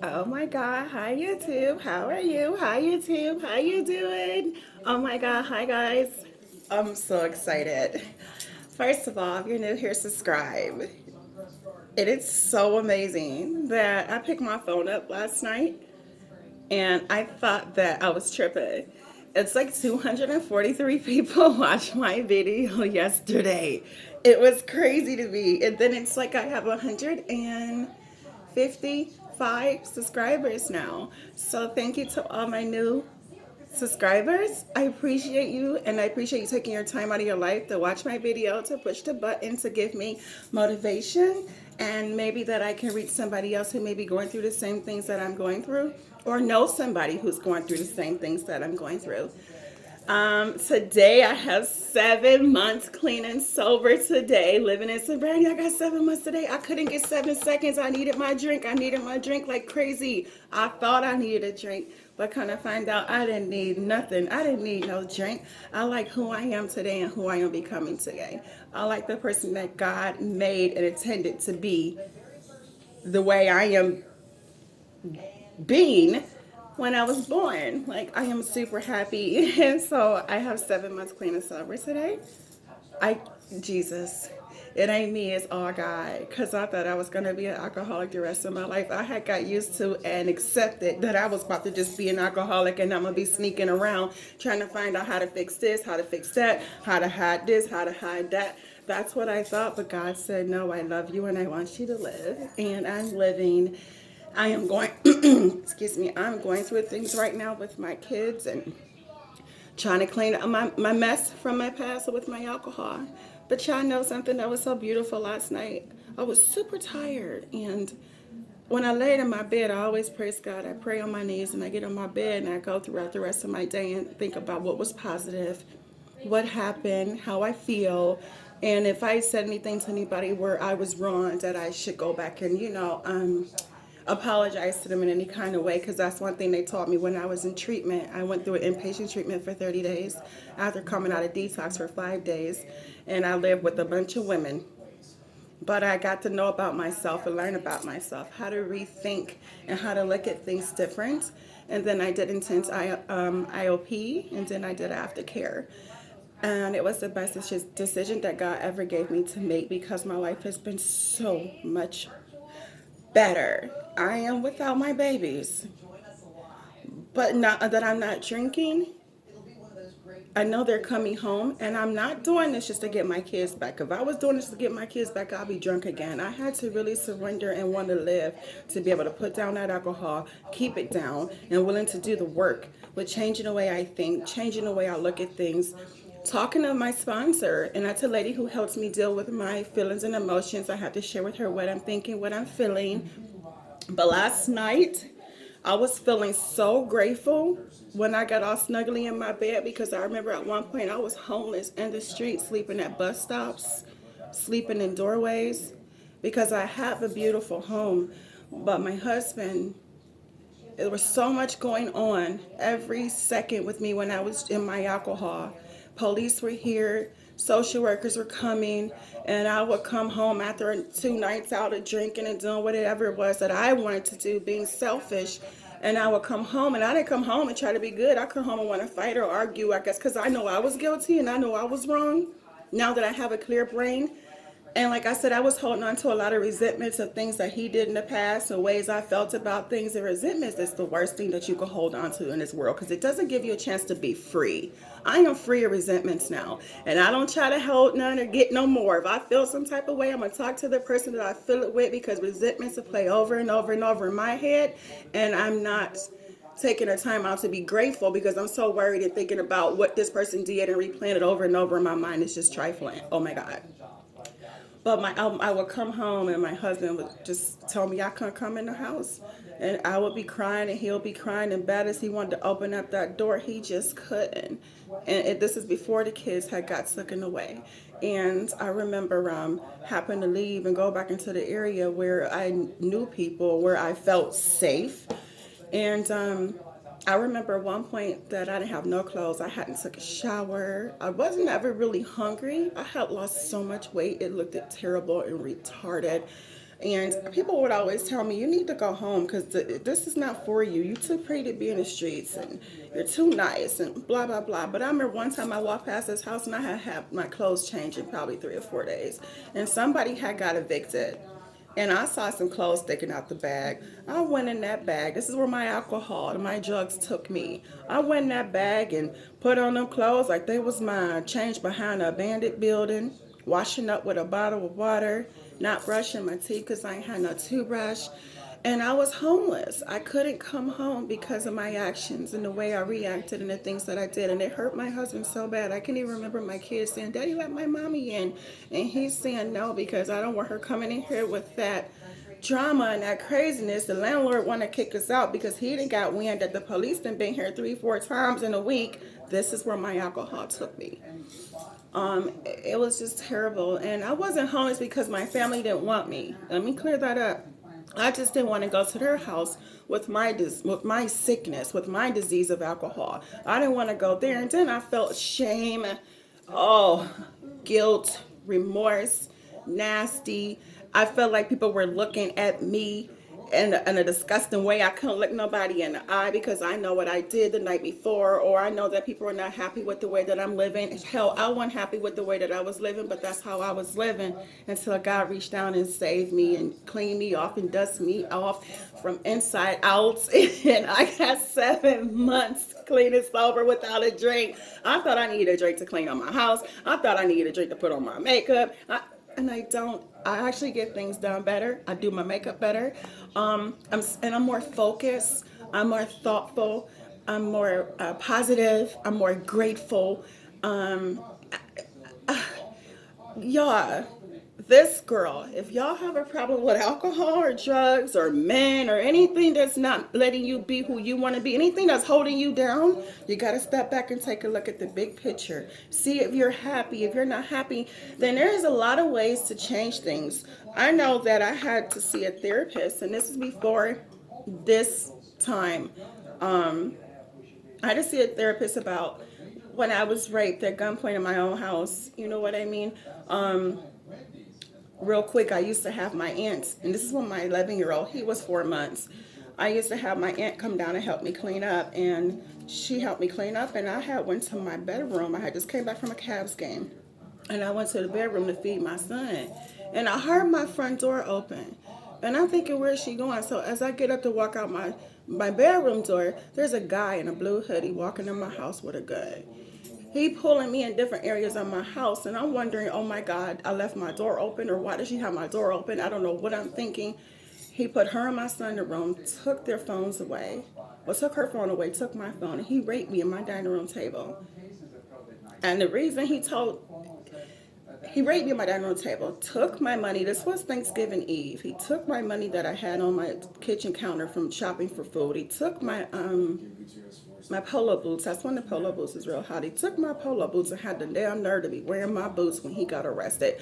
Oh my God, hi YouTube. How are you? Hi YouTube. How you doing? Oh my God, hi guys. I'm so excited. First of all, if you're new here, subscribe. It is so amazing that I picked my phone up last night and I thought that I was tripping. It's like 243 people watched my video yesterday. It was crazy to me. And then it's like I have 155 subscribers now. So thank you to all my new subscribers. I appreciate you and I appreciate you taking your time out of your life to watch my video, to push the button to give me motivation, and maybe that I can reach somebody else who may be going through the same things that I'm going through, or know somebody who's going through the same things that I'm going through. Today I have 7 months clean and sober today, living in sobriety. I got 7 months today. I couldn't get 7 seconds. I needed my drink. I needed my drink like crazy. I thought I needed a drink, but kind of find out I didn't need nothing. I didn't need no drink. I like who I am today and who I am becoming today. I like the person that God made and intended to be the way I am being when I was born. Like, I am super happy. And so I have 7 months clean and sober today. I, Jesus, it ain't me, it's all God. Because I thought I was going to be an alcoholic the rest of my life. I had got used to and accepted that I was about to just be an alcoholic and I'm going to be sneaking around trying to find out how to fix this, how to fix that, how to hide this, how to hide that. That's what I thought, but God said, no, I love you and I want you to live. And I'm living. I am going, excuse me, I'm going through things right now with my kids and trying to clean up my mess from my past with my alcohol. But y'all know something that was so beautiful last night? I was super tired, and when I laid in my bed, I always praise God. I pray on my knees and I get on my bed and I go throughout the rest of my day and think about what was positive, what happened, how I feel, and if I said anything to anybody where I was wrong, that I should go back and, apologize to them in any kind of way, because that's one thing they taught me when I was in treatment. I went through an inpatient treatment for 30 days after coming out of detox for 5 days, and I lived with a bunch of women. But I got to know about myself and learn about myself, how to rethink and how to look at things different. And then I did intense IOP, and then I did aftercare. And it was the best decision that God ever gave me to make, because my life has been so much better. I am without my babies, but not that I'm not drinking. I know they're coming home, and I'm not doing this just to get my kids back. If I was doing this to get my kids back, I'll be drunk again. I had to really surrender and want to live to be able to put down that alcohol, keep it down, and willing to do the work with changing the way I think, changing the way I look at things. Talking to my sponsor, and that's a lady who helps me deal with my feelings and emotions. I have to share with her what I'm thinking, what I'm feeling. But last night, I was feeling so grateful when I got all snuggly in my bed, because I remember at one point I was homeless in the street, sleeping at bus stops, sleeping in doorways, because I have a beautiful home. But my husband, there was so much going on every second with me when I was in my alcohol. Police were here, social workers were coming, and I would come home after 2 nights out of drinking and doing whatever it was that I wanted to do, being selfish. And I would come home, and I didn't come home and try to be good. I come home and want to fight or argue, I guess, because I know I was guilty and I know I was wrong. Now that I have a clear brain, and like I said, I was holding on to a lot of resentments of things that he did in the past and ways I felt about things. And resentments is the worst thing that you can hold on to in this world, because it doesn't give you a chance to be free. I am free of resentments now. And I don't try to hold none or get no more. If I feel some type of way, I'm going to talk to the person that I feel it with, because resentments will play over and over and over in my head. And I'm not taking the time out to be grateful, because I'm so worried and thinking about what this person did and replaying it over and over in my mind. It's just trifling. Oh my God. But I would come home and my husband would just tell me I couldn't come in the house. And I would be crying and he'll be crying. And bad as he wanted to open up that door, he just couldn't. And this is before the kids had got taken away. And I remember having to leave and go back into the area where I knew people, where I felt safe. And I remember at one point that I didn't have no clothes. I hadn't took a shower. I wasn't ever really hungry. I had lost so much weight. It looked terrible and retarded. And people would always tell me, you need to go home because this is not for you. You're too pretty to be in the streets and you're too nice and blah, blah, blah. But I remember one time I walked past this house and I had my clothes changed in probably 3 or 4 days. And somebody had got evicted. And I saw some clothes sticking out the bag. I went in that bag. This is where my alcohol and my drugs took me. I went in that bag and put on them clothes like they was mine. Changed behind an abandoned building, washing up with a bottle of water, not brushing my teeth because I ain't had no toothbrush. And I was homeless. I couldn't come home because of my actions and the way I reacted and the things that I did. And it hurt my husband so bad. I can't even remember my kids saying, Daddy, let my mommy in. And he's saying no because I don't want her coming in here with that drama and that craziness. The landlord want to kick us out because he didn't got wind that the police done been here 3-4 times in a week. This is where my alcohol took me. It was just terrible. And I wasn't homeless because my family didn't want me. Let me clear that up. I just didn't want to go to their house with my sickness, with my disease of alcohol. I didn't want to go there. And then I felt shame, oh, guilt, remorse, nasty. I felt like people were looking at me in a disgusting way. I couldn't look nobody in the eye because I know what I did the night before, or I know that people are not happy with the way that I'm living. Hell, I wasn't happy with the way that I was living, but that's how I was living until God reached down and saved me and cleaned me off and dusted me off from inside out. And I got 7 months clean and sober without a drink. I thought I needed a drink to clean up my house. I thought I needed a drink to put on my makeup. And I don't. I actually get things done better. I do my makeup better. I'm more focused. I'm more thoughtful. I'm more positive. I'm more grateful. Yeah, this girl, if y'all have a problem with alcohol or drugs or men or anything that's not letting you be who you want to be, anything that's holding you down, you got to step back and take a look at the big picture. See if you're happy. If you're not happy, then there's a lot of ways to change things. I know that I had to see a therapist, and this is before this time. I had to see a therapist about when I was raped at gunpoint in my own house. You know what I mean? Real quick, I used to have my aunt, and this is when my 11-year-old, he was 4 months. I used to have my aunt come down and help me clean up, and she helped me clean up, and I had went to my bedroom. I had just came back from a Cavs game, and I went to the bedroom to feed my son, and I heard my front door open, and I'm thinking, where is she going? So as I get up to walk out my bedroom door, there's a guy in a blue hoodie walking in my house with a gun. He pulling me in different areas of my house, and I'm wondering, oh my God, I left my door open, or why did she have my door open? I don't know what I'm thinking. He put her and my son in the room, took their phones away, or took her phone away, took my phone, and he raped me at my dining room table. And the reason he raped me at my dining room table, took my money. This was Thanksgiving Eve. He took my money that I had on my kitchen counter from shopping for food. He took my polo boots. That's when the polo boots is real hot. He took my polo boots and had the damn nerve to be wearing my boots when he got arrested.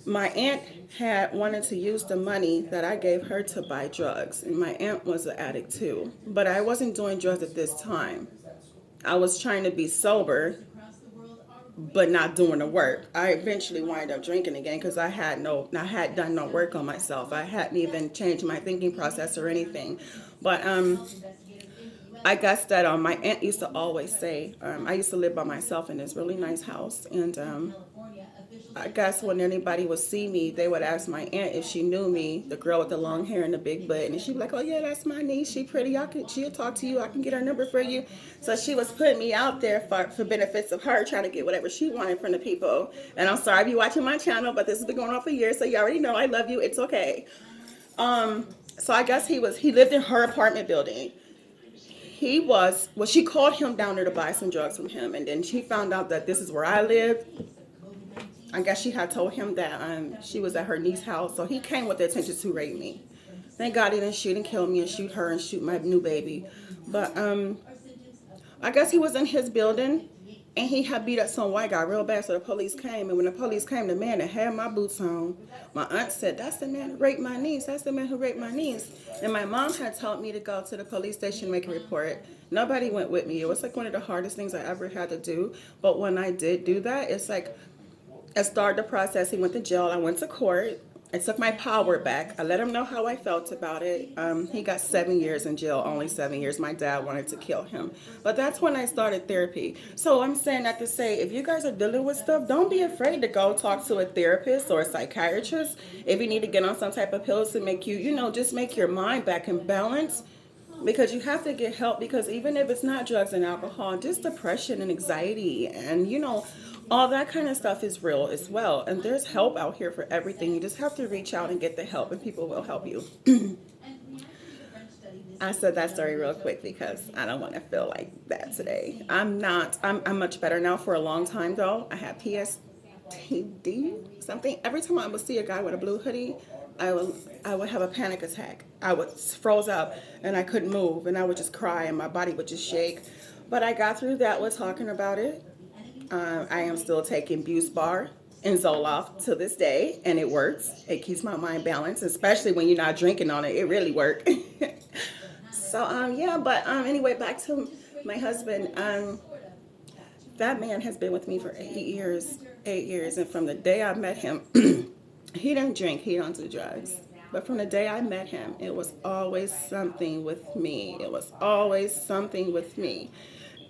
My aunt had wanted to use the money that I gave her to buy drugs, and my aunt was an addict too. But I wasn't doing drugs at this time. I was trying to be sober, but not doing the work. I eventually wind up drinking again because I had done no work on myself. I hadn't even changed my thinking process or anything. But I guess that my aunt used to always say, I used to live by myself in this really nice house, and I guess when anybody would see me, they would ask my aunt if she knew me, the girl with the long hair and the big butt, and she'd be like, "Oh yeah, that's my niece. She pretty. She'll talk to you. I can get her number for you." So she was putting me out there for benefits of her, trying to get whatever she wanted from the people. And I'm sorry if you're watching my channel, but this has been going on for years, so you already know I love you. It's okay. So I guess he lived in her apartment building. She called him down there to buy some drugs from him, and then she found out that this is where I lived. I guess she had told him that she was at her niece's house, so he came with the intention to rape me. Thank God he didn't shoot and kill me and shoot her and shoot my new baby. But I guess he was in his building, and he had beat up some white guy real bad, so the police came. And when the police came, the man that had my boots on, my aunt said, "That's the man who raped my niece. That's the man who raped my niece." And my mom had told me to go to the police station and make a report. Nobody went with me. It was like one of the hardest things I ever had to do. But when I did do that, it's like I started the process. He went to jail. I went to court. I took my power back. I let him know how I felt about it. He got 7 years in jail, only 7 years. My dad wanted to kill him. But that's when I started therapy. So I'm saying that to say, if you guys are dealing with stuff, don't be afraid to go talk to a therapist or a psychiatrist. If you need to get on some type of pills to make you, just make your mind back in balance, because you have to get help, because even if it's not drugs and alcohol, just depression and anxiety and all that kind of stuff is real as well, and there's help out here for everything. You just have to reach out and get the help, and people will help you. I said that story real quick because I don't want to feel like that today. I'm much better now. For a long time though, I had PTSD something. Every time I would see a guy with a blue hoodie, I would have a panic attack. I would froze up and I couldn't move, and I would just cry and my body would just shake. But I got through that with talking about it. I am still taking Buspar and Zoloft to this day, and it works. It keeps my mind balanced, especially when you're not drinking on it. It really works. So yeah, but anyway, back to my husband. That man has been with me for 8 years. 8 years, and from the day I met him, he didn't drink, he don't do drugs. But from the day I met him, it was always something with me. It was always something with me.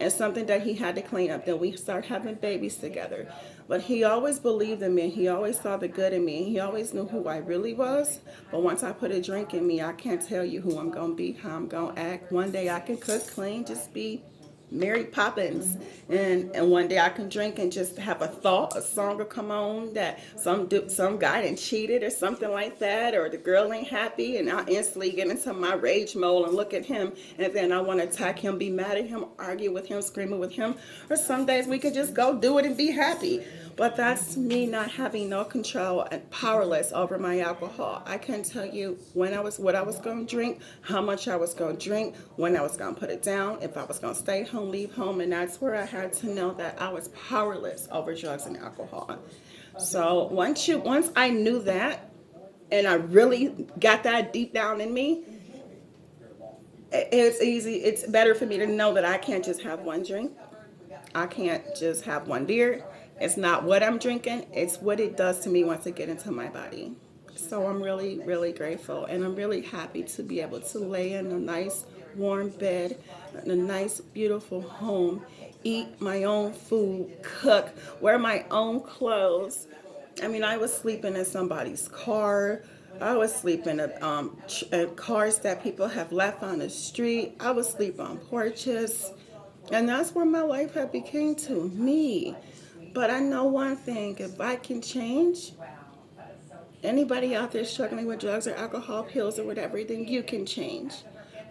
And something that he had to clean up. Then we started having babies together. But he always believed in me. He always saw the good in me. He always knew who I really was. But once I put a drink in me, I can't tell you who I'm going to be, how I'm going to act. One day I can cook, clean, just be Mary Poppins, and one day I can drink and just have a thought, a song will come on that some guy done cheated or something like that, or the girl ain't happy, and I'll instantly get into my rage mode and look at him, and then I want to attack him, be mad at him, argue with him, screaming with him. Or some days we could just go do it and be happy. But that's me not having no control and powerless over my alcohol. I can tell you what I was going to drink, how much I was going to drink, when I was going to put it down, if I was going to stay home, leave home, and that's where I had to know that I was powerless over drugs and alcohol. So once I knew that, and I really got that deep down in me, it's easy. It's better for me to know that I can't just have one drink. I can't just have one beer. It's not what I'm drinking, it's what it does to me once it gets into my body. So I'm really, really grateful, and I'm really happy to be able to lay in a nice warm bed, in a nice beautiful home, eat my own food, cook, wear my own clothes. I mean, I was sleeping in somebody's car. I was sleeping in cars that people have left on the street. I would sleep on porches. And that's where my life had became to me. But I know one thing, if I can change, anybody out there struggling with drugs or alcohol, pills or whatever, then you can change.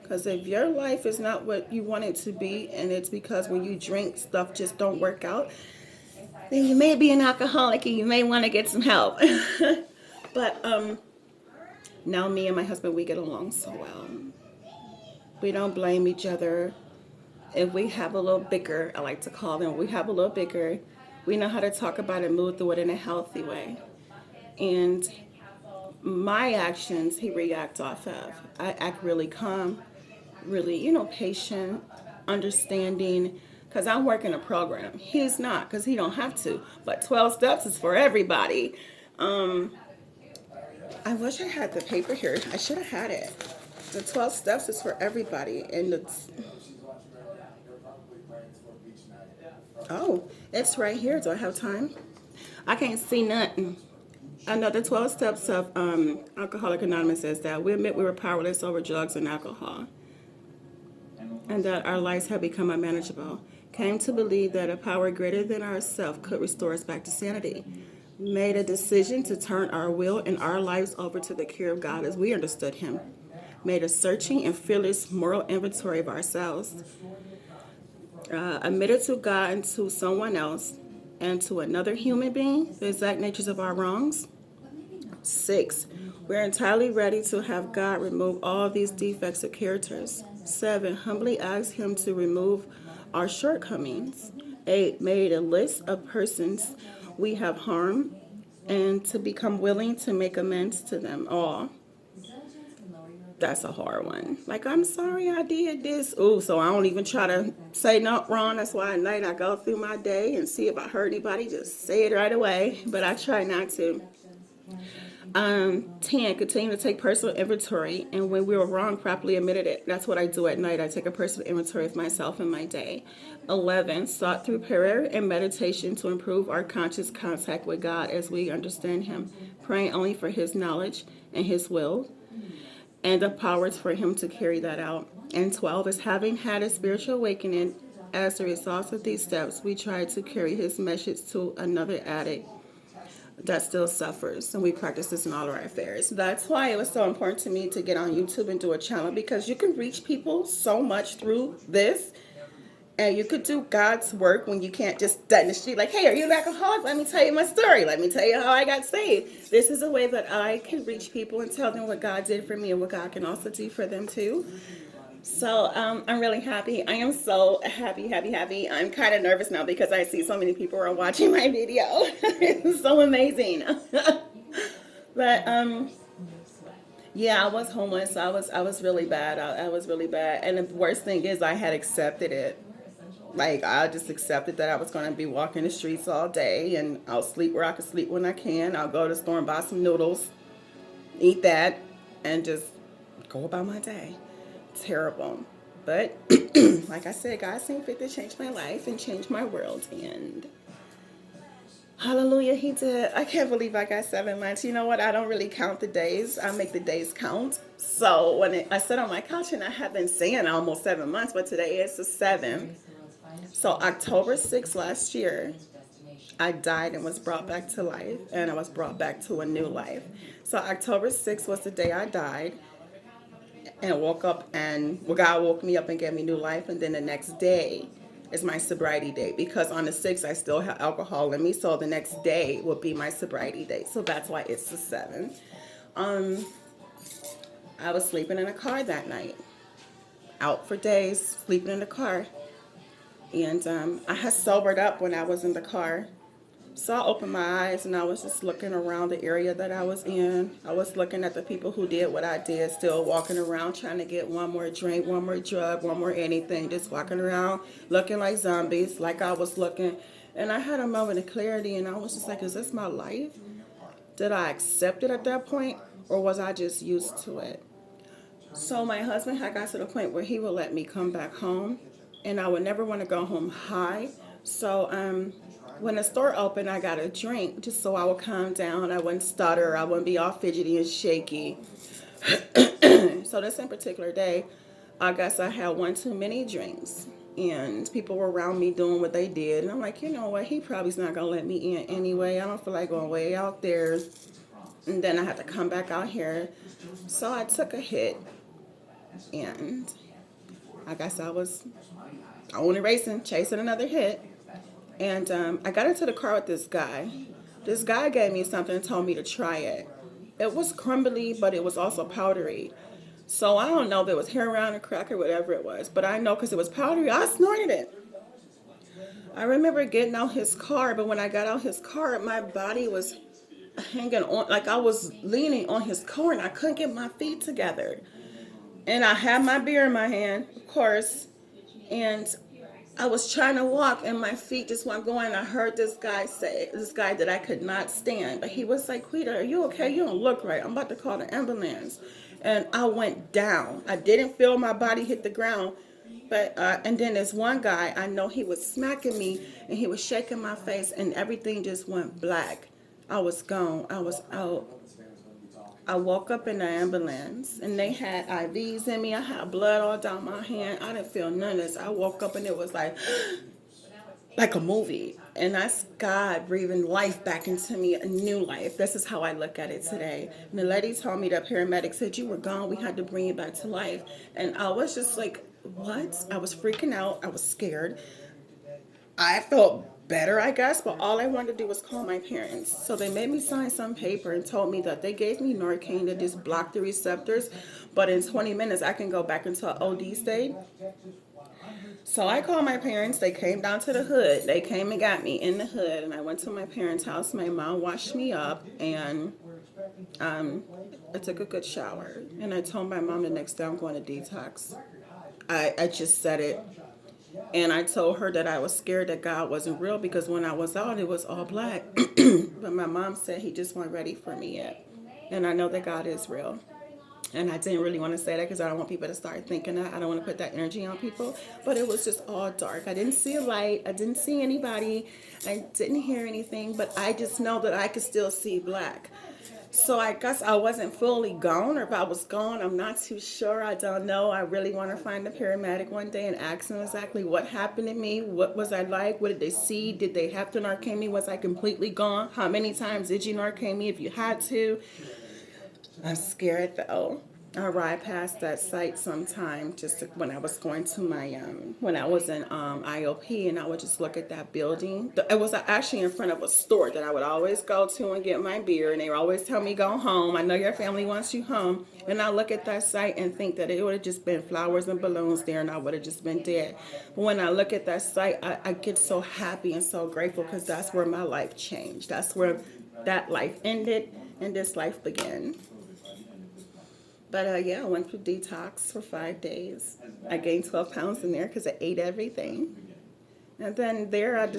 Because if your life is not what you want it to be, and it's because when you drink, stuff just don't work out, then you may be an alcoholic and you may want to get some help. But now me and my husband, we get along so well. We don't blame each other. If we have a little bicker, I like to call them, we have a little bicker, we know how to talk about it, move through it in a healthy way. And my actions, he reacts off of. I act really calm, really, patient, understanding, because I'm working a program. He's not, because he don't have to. But 12 steps is for everybody. I wish I had the paper here. I should have had it. The 12 steps is for everybody. And it's right here. Do I have time? I can't see nothing. I know the 12 steps of Alcoholics Anonymous says that we admit we were powerless over drugs and alcohol, and that our lives have become unmanageable. Came to believe that a power greater than ourselves could restore us back to sanity. Made a decision to turn our will and our lives over to the care of God as we understood Him. Made a searching and fearless moral inventory of ourselves. Admitted to God and to someone else and to another human being the exact natures of our wrongs. 6, we're entirely ready to have God remove all these defects of characters. 7, humbly ask Him to remove our shortcomings. 8, made a list of persons we have harmed and to become willing to make amends to them all. That's a hard one. Like, I'm sorry I did this. Ooh, so I don't even try to say nothing wrong. That's why at night I go through my day and see if I hurt anybody, just say it right away. But I try not to. 10, continue to take personal inventory, and when we were wrong, properly admitted it. That's what I do at night. I take a personal inventory of myself and my day. 11, sought through prayer and meditation to improve our conscious contact with God as we understand Him, praying only for His knowledge and His will and the powers for Him to carry that out. And 12 is having had a spiritual awakening. As a result of these steps, we try to carry His message to another addict that still suffers, and we practice this in all of our affairs. That's why it was so important to me to get on YouTube and do a channel, because you can reach people so much through this, and you could do God's work when you can't just stand in the street like, hey, are you an alcoholic? Let me tell you my story. Let me tell you how I got saved. This is a way that I can reach people and tell them what God did for me and what God can also do for them too. So I'm really happy. I am so happy. I'm kind of nervous now because I see so many people are watching my video. It's so amazing. But yeah, I was homeless. I was really bad. I was really bad. And the worst thing is I had accepted it. Like, I just accepted that I was going to be walking the streets all day, and I'll sleep where I can sleep when I can. I'll go to the store and buy some noodles, eat that, and just go about my day. Terrible. But like I said, God seemed fit to change my life and change my world, and hallelujah, He did. I can't believe I got 7 months. You know what? I don't really count the days. I make the days count. So I sat on my couch, and I have been saying almost 7 months, but today is the 7th. So October 6th last year, I died and was brought back to life, and I was brought back to a new life. So October 6th was the day I died and woke up, and God woke me up and gave me new life. And then the next day is my sobriety day, because on the 6th I still have alcohol in me. So the next day will be my sobriety day. So that's why it's the 7th. I was sleeping in a car that night, out for days, sleeping in the car. And I had sobered up when I was in the car. So I opened my eyes, and I was just looking around the area that I was in. I was looking at the people who did what I did, still walking around trying to get one more drink, one more drug, one more anything, just walking around looking like zombies, like I was looking. And I had a moment of clarity, and I was just like, is this my life? Did I accept it at that point, or was I just used to it? So my husband had got to the point where he would let me come back home, and I would never want to go home high. So when the store opened, I got a drink just so I would calm down. I wouldn't stutter. I wouldn't be all fidgety and shaky. So this in particular day, I guess I had one too many drinks, and people were around me doing what they did. And I'm like, you know what? He probably's not going to let me in anyway. I don't feel like going way out there. And then I had to come back out here. So I took a hit, and I guess I was only racing, chasing another hit. And I got into the car with this guy. This guy gave me something and told me to try it. It was crumbly, but it was also powdery. So I don't know if it was heroin or crack or whatever it was, but I know because it was powdery, I snorted it. I remember getting out his car, but when I got out his car, my body was hanging on, like I was leaning on his car, and I couldn't get my feet together. And I had my beer in my hand, of course, and I was trying to walk, and my feet just weren't going. I heard this guy that I could not stand. But he was like, Quita, are you okay? You don't look right. I'm about to call the ambulance. And I went down. I didn't feel my body hit the ground. But and then this one guy, I know he was smacking me, and he was shaking my face, and everything just went black. I was gone. I was out. I woke up in the ambulance, and they had IVs in me. I had blood all down my hand. I didn't feel none of this. I woke up, and it was like a movie. And that's God breathing life back into me, a new life. This is how I look at it today. And the lady told me, the paramedic said, you were gone. We had to bring you back to life. And I was just like, what? I was freaking out. I was scared. I felt better, I guess, but all I wanted to do was call my parents. So they made me sign some paper and told me that they gave me Narcan to just block the receptors, but in 20 minutes I can go back into an OD state. So I called my parents. They came down to the hood. They came and got me in the hood, and I went to my parents' house. My mom washed me up, and I took a good shower. And I told my mom the next day I'm going to detox. I just said it. And I told her that I was scared that God wasn't real, because when I was out, it was all black. But my mom said He just wasn't ready for me yet. And I know that God is real. And I didn't really want to say that because I don't want people to start thinking that. I don't want to put that energy on people. But it was just all dark. I didn't see a light. I didn't see anybody. I didn't hear anything. But I just know that I could still see black. So I guess I wasn't fully gone, or if I was gone, I'm not too sure. I don't know. I really want to find the paramedic one day and ask them exactly what happened to me. What was I like? What did they see? Did they have to narcane me? Was I completely gone? How many times did you narcane me if you had to? I'm scared though. I ride past that site sometime just when I was going to my when I was in IOP, and I would just look at that building. It was actually in front of a store that I would always go to and get my beer, and they would always tell me go home. I know your family wants you home, and I look at that site and think that it would have just been flowers and balloons there, and I would have just been dead. But when I look at that site, I get so happy and so grateful because that's where my life changed. That's where that life ended and this life began. But yeah, I went through detox for 5 days. I gained 12 pounds in there because I ate everything. And then there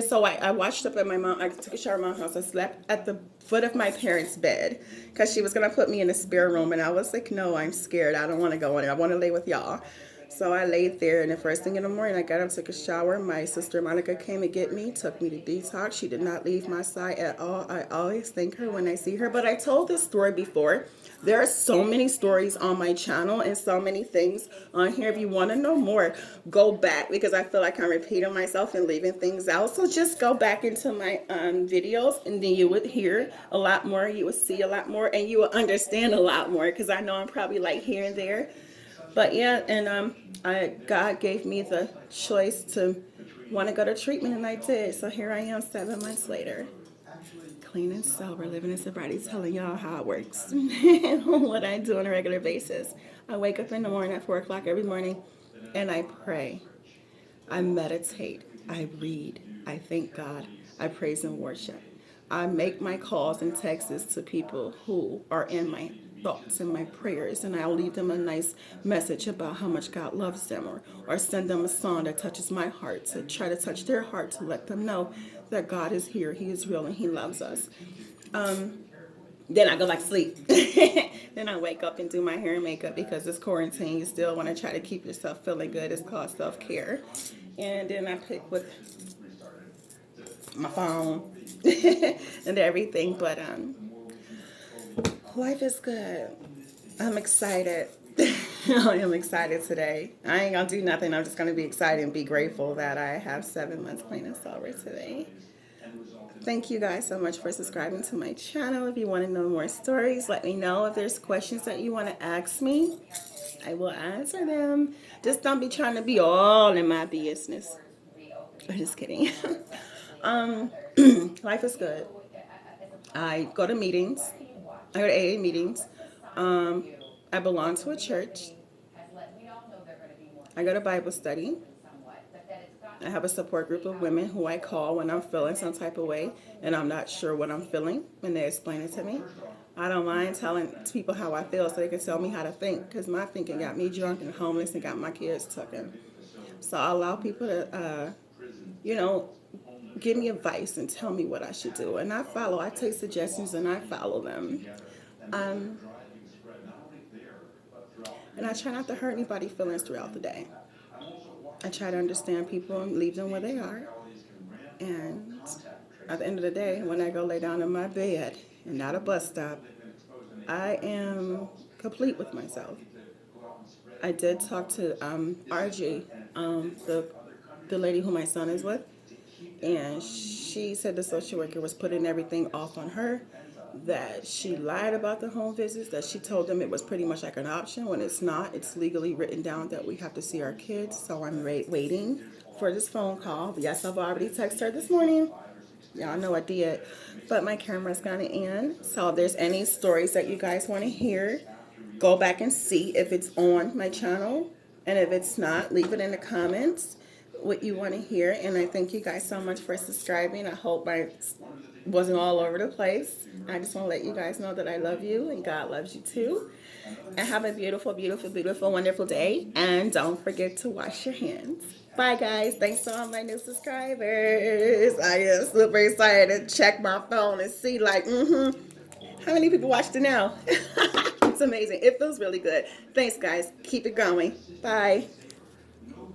so I washed up at my mom. I took a shower at my house. I slept at the foot of my parents' bed because she was going to put me in a spare room. And I was like, no, I'm scared. I don't want to go in there. I want to lay with y'all. So I laid there, and the first thing in the morning, I got up, took a shower. My sister Monica came to get me, took me to detox. She did not leave my side at all. I always thank her when I see her. But I told this story before. There are so many stories on my channel and so many things on here. If you want to know more, go back, because I feel like I'm repeating myself and leaving things out. So just go back into my videos, and then you would hear a lot more. You would see a lot more, and you will understand a lot more, because I know I'm probably like here and there. But yeah, and God gave me the choice to want to go to treatment, and I did. So here I am 7 months later, clean and sober, living in sobriety, telling y'all how it works and what I do on a regular basis. I wake up in the morning at 4 o'clock every morning, and I pray. I meditate. I read. I thank God. I praise and worship. I make my calls and texts to people who are in my thoughts and my prayers, and I'll leave them a nice message about how much God loves them, or send them a song that touches my heart, to try to touch their heart, to let them know that God is here, He is real, and He loves us. Then I go back to sleep. Then I wake up and do my hair and makeup, because this quarantine, you still want to try to keep yourself feeling good. It's called self-care. And then I pick with my phone and everything. But life is good. I'm excited. I am excited today. I ain't gonna do nothing. I'm just gonna be excited and be grateful that I have 7 months clean and sober today. Thank you guys so much for subscribing to my channel. If you want to know more stories, let me know. If there's questions that you want to ask me, I will answer them. Just don't be trying to be all in my business. I'm just kidding. Life is good. I go to meetings. I go to AA meetings. I belong to a church. I go to Bible study. I have a support group of women who I call when I'm feeling some type of way and I'm not sure what I'm feeling, and they explain it to me. I don't mind telling people how I feel so they can tell me how to think, because my thinking got me drunk and homeless and got my kids taken. So I allow people to, give me advice and tell me what I should do. And I take suggestions and I follow them. And I try not to hurt anybody's feelings throughout the day. I try to understand people and leave them where they are. And at the end of the day, when I go lay down in my bed and not a bus stop, I am complete with myself. I did talk to RG, the lady who my son is with, and she said the social worker was putting everything off on her, that she lied about the home visits, that she told them it was pretty much like an option when it's not. It's legally written down that we have to see our kids, so I'm waiting for this phone call. Yes, I've already texted her this morning. Y'all know I did, but my camera's gonna end, so if there's any stories that you guys want to hear, go back and see if it's on my channel, and if it's not, leave it in the comments what you want to hear. And I thank you guys so much for subscribing. I hope I wasn't all over the place. I just want to let you guys know that I love you and God loves you too. And have a beautiful, beautiful, beautiful, wonderful day. And don't forget to wash your hands. Bye, guys. Thanks to all my new subscribers. I am super excited to check my phone and see, like, How many people watched it now? It's amazing. It feels really good. Thanks, guys. Keep it going. Bye.